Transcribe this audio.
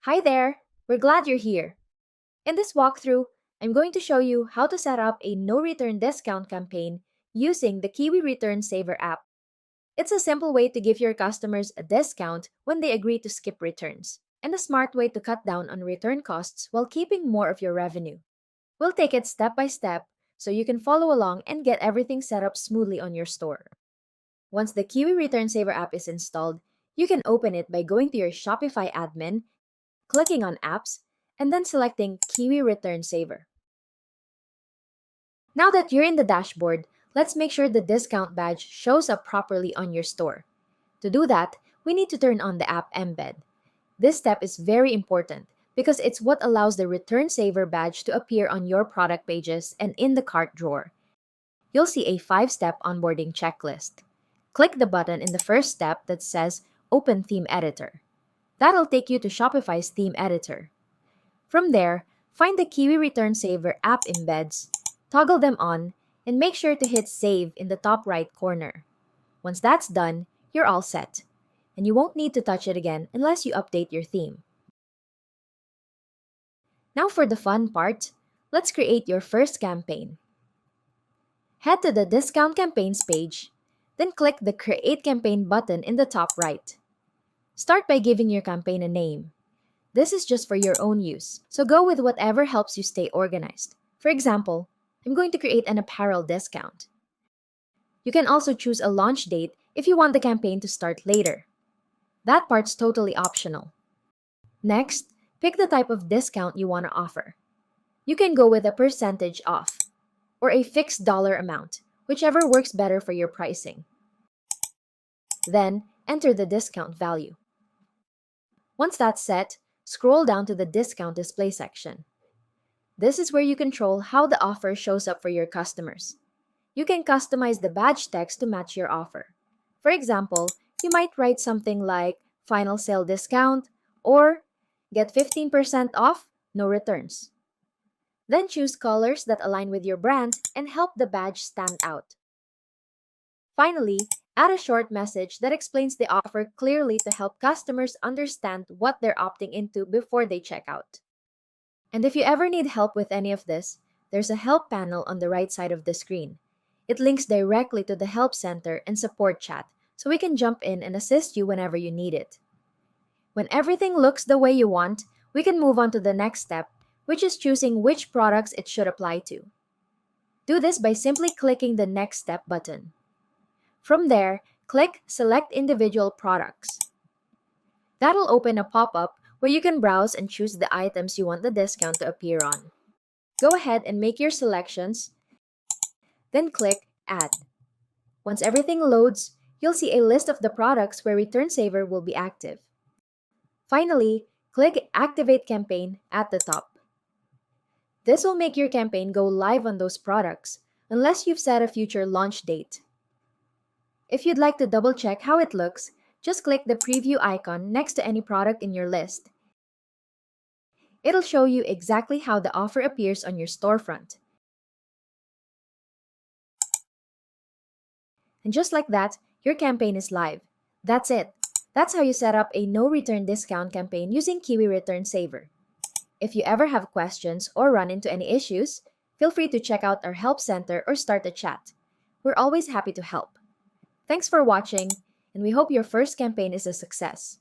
Hi there! We're glad you're here. In this walkthrough, I'm going to show you how to set up a no return discount campaign using the Kiwi Return Saver app. It's a simple way to give your customers a discount when they agree to skip returns, and a smart way to cut down on return costs while keeping more of your revenue. We'll take it step by step so you can follow along and get everything set up smoothly on your store. Once the Kiwi Return Saver app is installed, you can open it by going to your Shopify admin, clicking on Apps, and then selecting Kiwi Return Saver. Now that you're in the dashboard, let's make sure the discount badge shows up properly on your store. To do that, we need to turn on the app embed. This step is very important because it's what allows the Return Saver badge to appear on your product pages and in the cart drawer. You'll see a 5-step onboarding checklist. Click the button in the first step that says Open Theme Editor. That'll take you to Shopify's theme editor. From there, find the Kiwi Return Saver app embeds, toggle them on, and make sure to hit Save in the top right corner. Once that's done, you're all set, and you won't need to touch it again unless you update your theme. Now for the fun part, let's create your first campaign. Head to the Discount Campaigns page, then click the Create Campaign button in the top right. Start by giving your campaign a name. This is just for your own use, so go with whatever helps you stay organized. For example, I'm going to create an apparel discount. You can also choose a launch date if you want the campaign to start later. That part's totally optional. Next, pick the type of discount you want to offer. You can go with a percentage off or a fixed dollar amount, whichever works better for your pricing. Then, enter the discount value. Once that's set, scroll down to the discount display section. This is where you control how the offer shows up for your customers. You can customize the badge text to match your offer. For example, you might write something like Final Sale Discount or Get 15% off, no returns. Then choose colors that align with your brand and help the badge stand out. Finally, add a short message that explains the offer clearly to help customers understand what they're opting into before they check out. And if you ever need help with any of this, there's a help panel on the right side of the screen. It links directly to the Help Center and support chat, so we can jump in and assist you whenever you need it. When everything looks the way you want, we can move on to the next step, which is choosing which products it should apply to. Do this by simply clicking the Next Step button. From there, click Select Individual Products. That'll open a pop-up where you can browse and choose the items you want the discount to appear on. Go ahead and make your selections, then click Add. Once everything loads, you'll see a list of the products where Return Saver will be active. Finally, click Activate Campaign at the top. This will make your campaign go live on those products, unless you've set a future launch date. If you'd like to double-check how it looks, just click the preview icon next to any product in your list. It'll show you exactly how the offer appears on your storefront. And just like that, your campaign is live. That's it. That's how you set up a no-return discount campaign using Kiwi Return Saver. If you ever have questions or run into any issues, feel free to check out our Help Center or start a chat. We're always happy to help. Thanks for watching, and we hope your first campaign is a success.